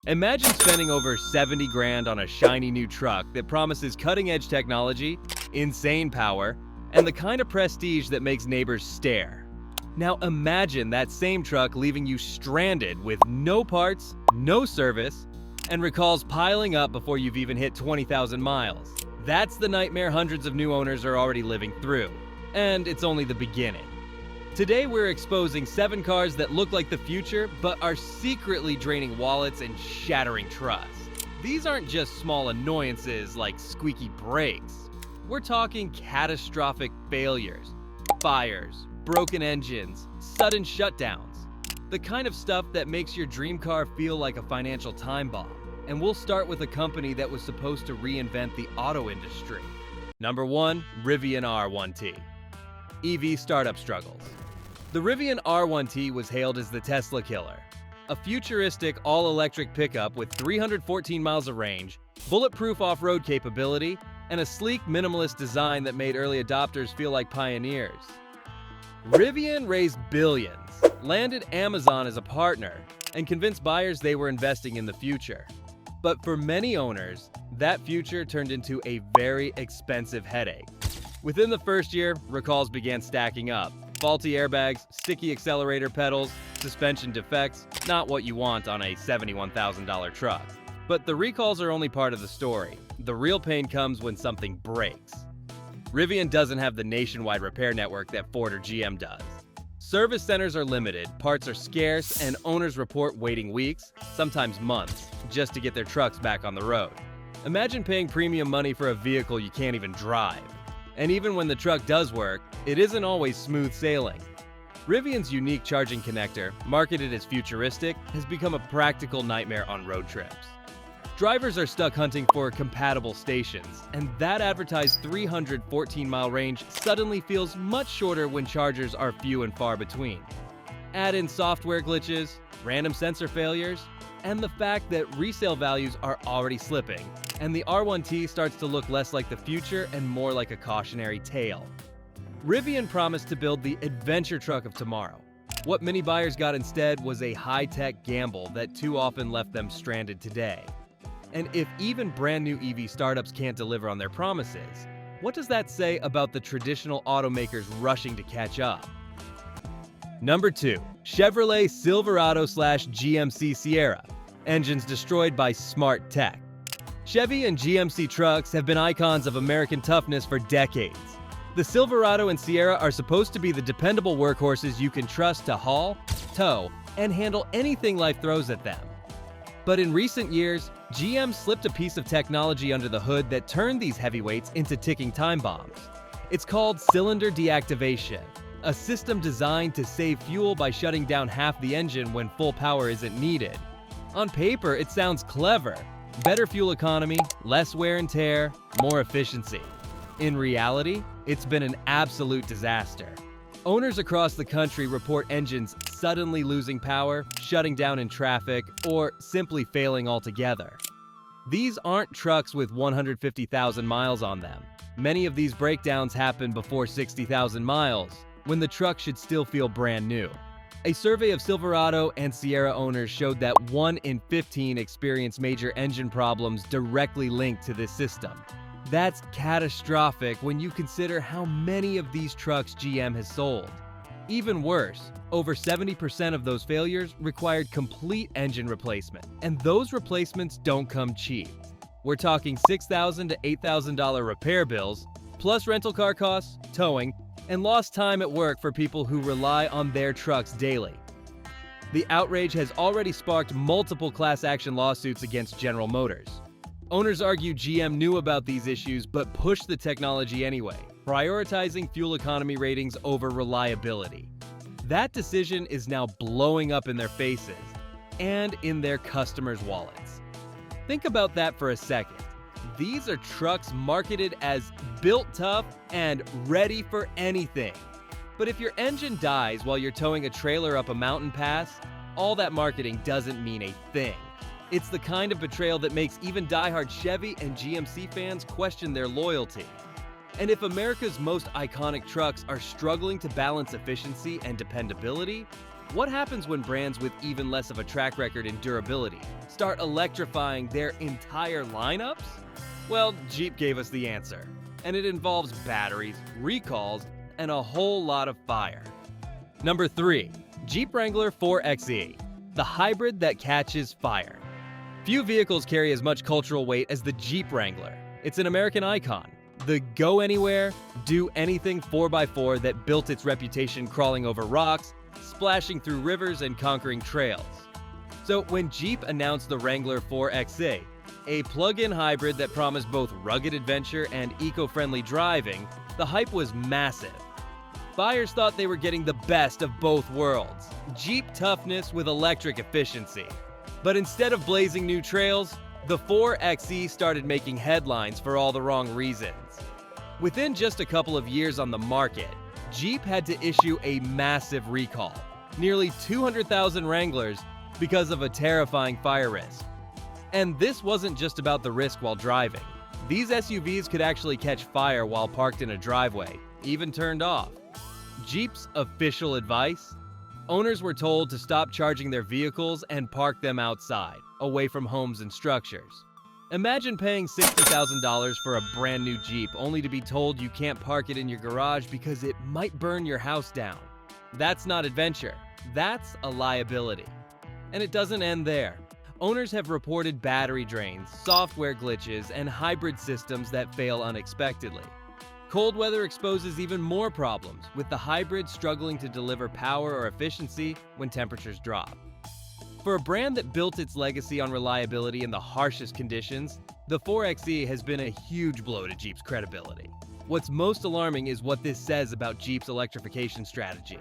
Imagine spending over 70 grand on a shiny new truck that promises cutting-edge technology, insane power, and the kind of prestige that makes neighbors stare. Now imagine that same truck leaving you stranded with no parts, no service, and recalls piling up before you've even hit 20,000 miles. That's the nightmare hundreds of new owners are already living through. And it's only the beginning. Today we're exposing 7 cars that look like the future, but are secretly draining wallets and shattering trust. These aren't just small annoyances like squeaky brakes. We're talking catastrophic failures, fires, broken engines, sudden shutdowns. The kind of stuff that makes your dream car feel like a financial time bomb. And we'll start with a company that was supposed to reinvent the auto industry. Number 1, Rivian R1T. EV startup struggles. The Rivian R1T was hailed as the Tesla killer. A futuristic all-electric pickup with 314 miles of range, bulletproof off-road capability, and a sleek minimalist design that made early adopters feel like pioneers. Rivian raised billions, landed Amazon as a partner, and convinced buyers they were investing in the future. But for many owners, that future turned into a very expensive headache. Within the first year, recalls began stacking up. Faulty airbags, sticky accelerator pedals, suspension defects, not what you want on a $71,000 truck. But the recalls are only part of the story. The real pain comes when something breaks. Rivian doesn't have the nationwide repair network that Ford or GM does. Service centers are limited, parts are scarce, and owners report waiting weeks, sometimes months, just to get their trucks back on the road. Imagine paying premium money for a vehicle you can't even drive. And even when the truck does work, it isn't always smooth sailing. Rivian's unique charging connector, marketed as futuristic, has become a practical nightmare on road trips. Drivers are stuck hunting for compatible stations, and that advertised 314-mile range suddenly feels much shorter when chargers are few and far between. Add in software glitches, random sensor failures, and the fact that resale values are already slipping, and the R1T starts to look less like the future and more like a cautionary tale. Rivian promised to build the adventure truck of tomorrow. What many buyers got instead was a high-tech gamble that too often left them stranded today. And if even brand new EV startups can't deliver on their promises, what does that say about the traditional automakers rushing to catch up? Number 2, Chevrolet Silverado/GMC Sierra. Engines destroyed by smart tech. Chevy and GMC trucks have been icons of American toughness for decades. The Silverado and Sierra are supposed to be the dependable workhorses you can trust to haul, tow, and handle anything life throws at them. But in recent years, GM slipped a piece of technology under the hood that turned these heavyweights into ticking time bombs. It's called cylinder deactivation, a system designed to save fuel by shutting down half the engine when full power isn't needed. On paper, it sounds clever. Better fuel economy, less wear and tear, more efficiency. In reality, it's been an absolute disaster. Owners across the country report engines suddenly losing power, shutting down in traffic, or simply failing altogether. These aren't trucks with 150,000 miles on them. Many of these breakdowns happen before 60,000 miles, when the truck should still feel brand new. A survey of Silverado and Sierra owners showed that 1 in 15 experience major engine problems directly linked to this system. That's catastrophic when you consider how many of these trucks GM has sold. Even worse, over 70% of those failures required complete engine replacement, and those replacements don't come cheap. We're talking $6,000 to $8,000 repair bills, plus rental car costs, towing, and lost time at work for people who rely on their trucks daily. The outrage has already sparked multiple class action lawsuits against General Motors. Owners argue GM knew about these issues but pushed the technology anyway, prioritizing fuel economy ratings over reliability. That decision is now blowing up in their faces and in their customers' wallets. Think about that for a second. These are trucks marketed as built tough and ready for anything. But if your engine dies while you're towing a trailer up a mountain pass, all that marketing doesn't mean a thing. It's the kind of betrayal that makes even diehard Chevy and GMC fans question their loyalty. And if America's most iconic trucks are struggling to balance efficiency and dependability, what happens when brands with even less of a track record in durability start electrifying their entire lineups? Well, Jeep gave us the answer, and it involves batteries, recalls, and a whole lot of fire. Number 3. Jeep Wrangler 4xe, the hybrid that catches fire. Few vehicles carry as much cultural weight as the Jeep Wrangler. It's an American icon, the go-anywhere, do-anything 4x4 that built its reputation crawling over rocks, splashing through rivers, and conquering trails. So when Jeep announced the Wrangler 4xe, a plug-in hybrid that promised both rugged adventure and eco-friendly driving, the hype was massive. Buyers thought they were getting the best of both worlds, Jeep toughness with electric efficiency. But instead of blazing new trails, the 4xe started making headlines for all the wrong reasons. Within just a couple of years on the market, Jeep had to issue a massive recall, nearly 200,000 Wranglers, because of a terrifying fire risk. And this wasn't just about the risk while driving. These SUVs could actually catch fire while parked in a driveway, even turned off. Jeep's official advice? Owners were told to stop charging their vehicles and park them outside, away from homes and structures. Imagine paying $60,000 for a brand new Jeep only to be told you can't park it in your garage because it might burn your house down. That's not adventure. That's a liability. And it doesn't end there. Owners have reported battery drains, software glitches, and hybrid systems that fail unexpectedly. Cold weather exposes even more problems, with the hybrid struggling to deliver power or efficiency when temperatures drop. For a brand that built its legacy on reliability in the harshest conditions, the 4xe has been a huge blow to Jeep's credibility. What's most alarming is what this says about Jeep's electrification strategy.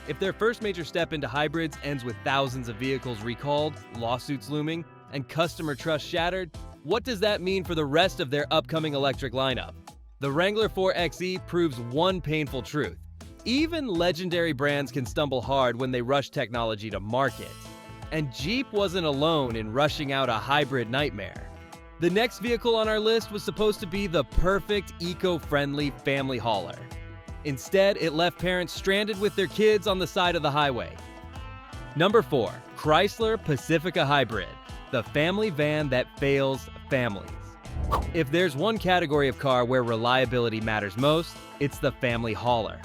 If their first major step into hybrids ends with thousands of vehicles recalled, lawsuits looming, and customer trust shattered, what does that mean for the rest of their upcoming electric lineup? The Wrangler 4xe proves one painful truth. Even legendary brands can stumble hard when they rush technology to market. And Jeep wasn't alone in rushing out a hybrid nightmare. The next vehicle on our list was supposed to be the perfect eco-friendly family hauler. Instead, it left parents stranded with their kids on the side of the highway. Number 4. Chrysler Pacifica Hybrid, the family van that fails families. If there's one category of car where reliability matters most, it's the family hauler.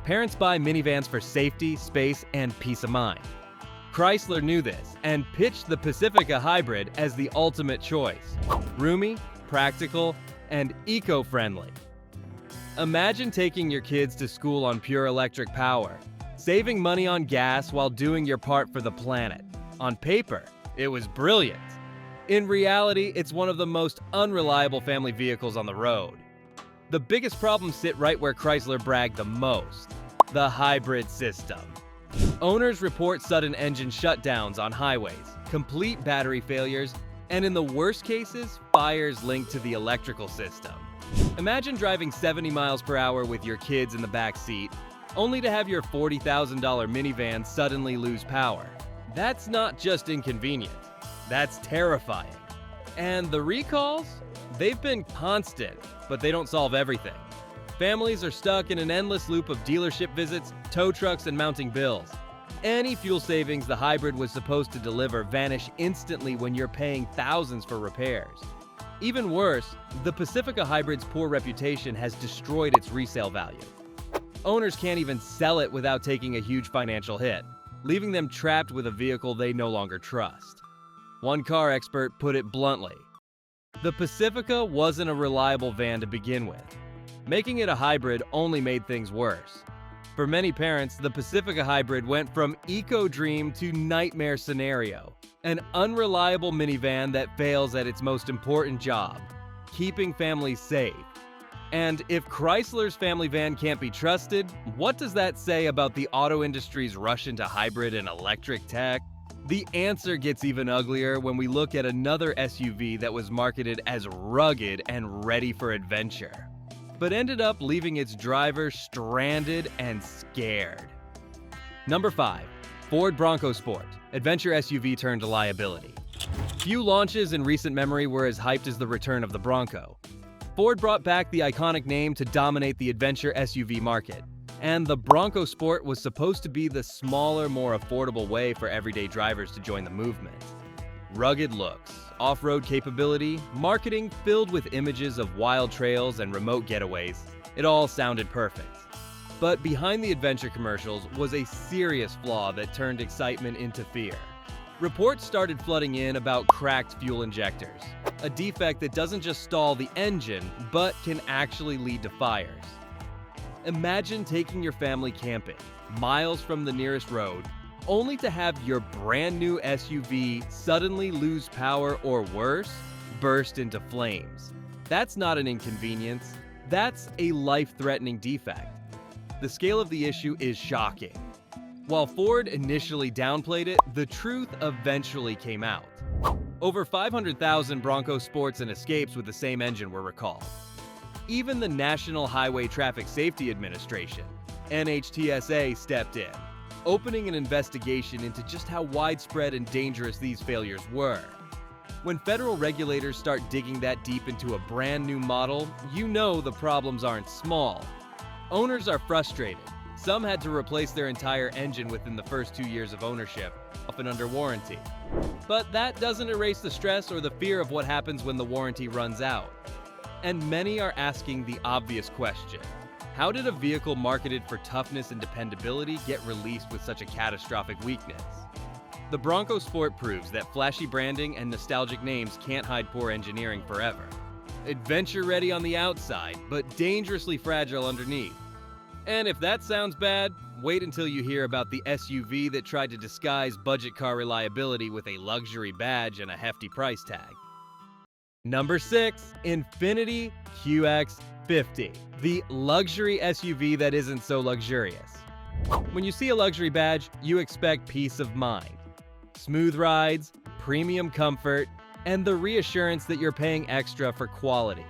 Parents buy minivans for safety, space, and peace of mind. Chrysler knew this and pitched the Pacifica Hybrid as the ultimate choice. Roomy, practical, and eco-friendly. Imagine taking your kids to school on pure electric power, saving money on gas while doing your part for the planet. On paper, it was brilliant. In reality, it's one of the most unreliable family vehicles on the road. The biggest problems sit right where Chrysler bragged the most: the hybrid system. Owners report sudden engine shutdowns on highways, complete battery failures, and in the worst cases, fires linked to the electrical system. Imagine driving 70 miles per hour with your kids in the back seat, only to have your $40,000 minivan suddenly lose power. That's not just inconvenient. That's terrifying. And the recalls? They've been constant, but they don't solve everything. Families are stuck in an endless loop of dealership visits, tow trucks, and mounting bills. Any fuel savings the hybrid was supposed to deliver vanish instantly when you're paying thousands for repairs. Even worse, the Pacifica Hybrid's poor reputation has destroyed its resale value. Owners can't even sell it without taking a huge financial hit, leaving them trapped with a vehicle they no longer trust. One car expert put it bluntly: the Pacifica wasn't a reliable van to begin with. Making it a hybrid only made things worse. For many parents, the Pacifica Hybrid went from eco-dream to nightmare scenario. An unreliable minivan that fails at its most important job: keeping families safe. And if Chrysler's family van can't be trusted, what does that say about the auto industry's rush into hybrid and electric tech? The answer gets even uglier when we look at another SUV that was marketed as rugged and ready for adventure, but ended up leaving its driver stranded and scared. Number 5. Ford Bronco Sport, adventure SUV turned liability. Few launches in recent memory were as hyped as the return of the Bronco. Ford brought back the iconic name to dominate the adventure SUV market, and the Bronco Sport was supposed to be the smaller, more affordable way for everyday drivers to join the movement. Rugged looks, off-road capability, marketing filled with images of wild trails and remote getaways. It all sounded perfect. But behind the adventure commercials was a serious flaw that turned excitement into fear. Reports started flooding in about cracked fuel injectors, a defect that doesn't just stall the engine, but can actually lead to fires. Imagine taking your family camping, miles from the nearest road, only to have your brand new SUV suddenly lose power or worse, burst into flames. That's not an inconvenience, that's a life-threatening defect. The scale of the issue is shocking. While Ford initially downplayed it, the truth eventually came out. Over 500,000 Bronco Sports and Escapes with the same engine were recalled. Even the National Highway Traffic Safety Administration, NHTSA, stepped in, opening an investigation into just how widespread and dangerous these failures were. When federal regulators start digging that deep into a brand new model, you know the problems aren't small. Owners are frustrated. Some had to replace their entire engine within the first 2 years of ownership, often under warranty. But that doesn't erase the stress or the fear of what happens when the warranty runs out. And many are asking the obvious question: how did a vehicle marketed for toughness and dependability get released with such a catastrophic weakness? The Bronco Sport proves that flashy branding and nostalgic names can't hide poor engineering forever. Adventure-ready on the outside, but dangerously fragile underneath. And if that sounds bad, wait until you hear about the SUV that tried to disguise budget car reliability with a luxury badge and a hefty price tag. Number 6. Infiniti QX50, the luxury SUV that isn't so luxurious. When you see a luxury badge, you expect peace of mind. Smooth rides, premium comfort, and the reassurance that you're paying extra for quality.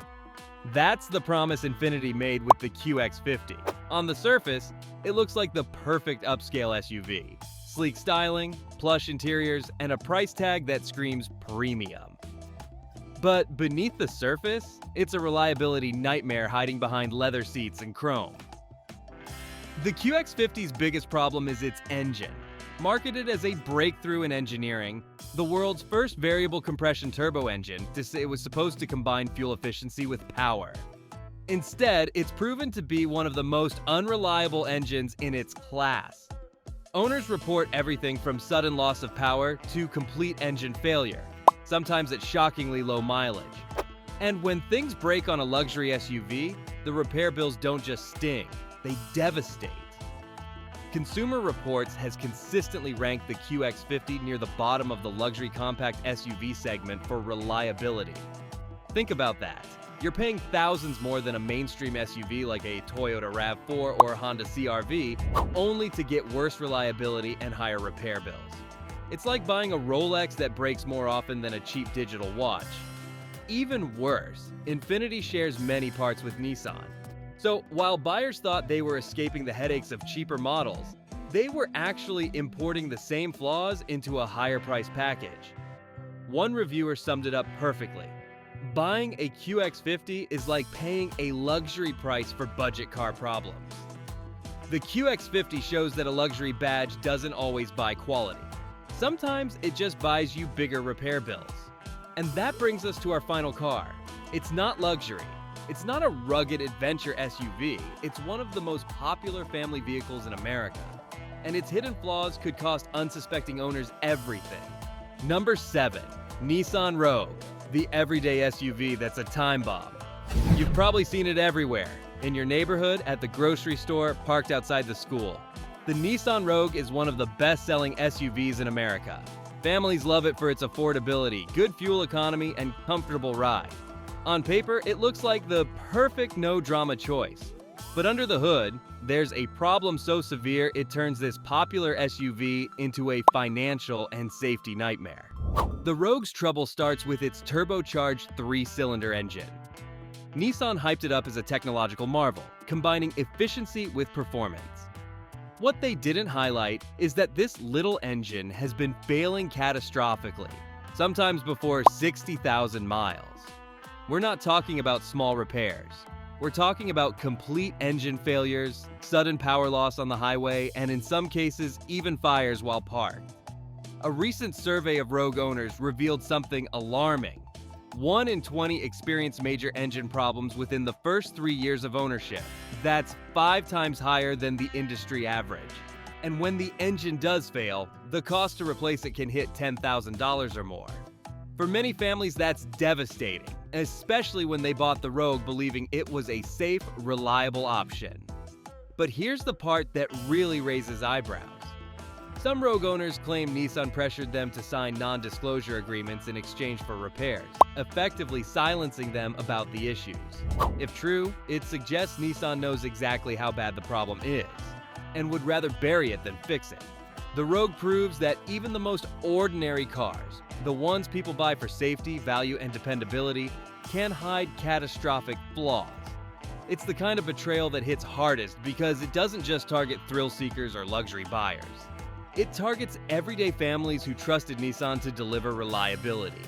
That's the promise Infiniti made with the QX50. On the surface, it looks like the perfect upscale SUV. Sleek styling, plush interiors, and a price tag that screams premium. But beneath the surface, it's a reliability nightmare hiding behind leather seats and chrome. The QX50's biggest problem is its engine. Marketed as a breakthrough in engineering, the world's first variable compression turbo engine, it was supposed to combine fuel efficiency with power. Instead, it's proven to be one of the most unreliable engines in its class. Owners report everything from sudden loss of power to complete engine failure, sometimes at shockingly low mileage. And when things break on a luxury SUV, the repair bills don't just sting, they devastate. Consumer Reports has consistently ranked the QX50 near the bottom of the luxury compact SUV segment for reliability. Think about that. You're paying thousands more than a mainstream SUV like a Toyota RAV4 or Honda CR-V, only to get worse reliability and higher repair bills. It's like buying a Rolex that breaks more often than a cheap digital watch. Even worse, Infiniti shares many parts with Nissan. So while buyers thought they were escaping the headaches of cheaper models, they were actually importing the same flaws into a higher price package. One reviewer summed it up perfectly. Buying a QX50 is like paying a luxury price for budget car problems. The QX50 shows that a luxury badge doesn't always buy quality. Sometimes it just buys you bigger repair bills. And that brings us to our final car. It's not luxury. It's not a rugged adventure SUV. It's one of the most popular family vehicles in America. And its hidden flaws could cost unsuspecting owners everything. Number 7. Nissan Rogue, the everyday SUV that's a time bomb. You've probably seen it everywhere, in your neighborhood, at the grocery store, parked outside the school. The Nissan Rogue is one of the best-selling SUVs in America. Families love it for its affordability, good fuel economy, and comfortable ride. On paper, it looks like the perfect no-drama choice. But under the hood, there's a problem so severe it turns this popular SUV into a financial and safety nightmare. The Rogue's trouble starts with its turbocharged 3-cylinder engine. Nissan hyped it up as a technological marvel, combining efficiency with performance. What they didn't highlight is that this little engine has been failing catastrophically, sometimes before 60,000 miles. We're not talking about small repairs. We're talking about complete engine failures, sudden power loss on the highway, and in some cases, even fires while parked. A recent survey of Rogue owners revealed something alarming. 1 in 20 experience major engine problems within the first 3 years of ownership. That's 5 times higher than the industry average. And when the engine does fail, the cost to replace it can hit $10,000 or more. For many families, that's devastating, especially when they bought the Rogue believing it was a safe, reliable option. But here's the part that really raises eyebrows. Some Rogue owners claim Nissan pressured them to sign non-disclosure agreements in exchange for repairs, effectively silencing them about the issues. If true, it suggests Nissan knows exactly how bad the problem is, and would rather bury it than fix it. The Rogue proves that even the most ordinary cars, the ones people buy for safety, value, and dependability, can hide catastrophic flaws. It's the kind of betrayal that hits hardest because it doesn't just target thrill seekers or luxury buyers. It targets everyday families who trusted Nissan to deliver reliability.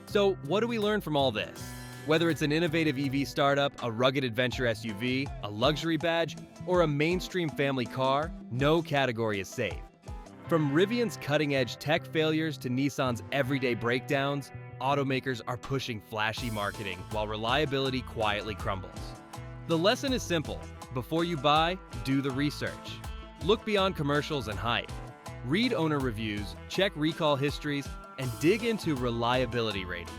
So, what do we learn from all this? Whether it's an innovative EV startup, a rugged adventure SUV, a luxury badge, or a mainstream family car, no category is safe. From Rivian's cutting-edge tech failures to Nissan's everyday breakdowns, automakers are pushing flashy marketing while reliability quietly crumbles. The lesson is simple. Before you buy, do the research. Look beyond commercials and hype. Read owner reviews, check recall histories, and dig into reliability ratings.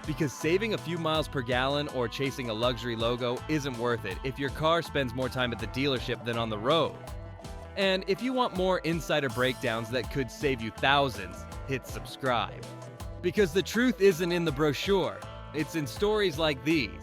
Because saving a few miles per gallon or chasing a luxury logo isn't worth it if your car spends more time at the dealership than on the road. And if you want more insider breakdowns that could save you thousands, hit subscribe. Because the truth isn't in the brochure, it's in stories like these.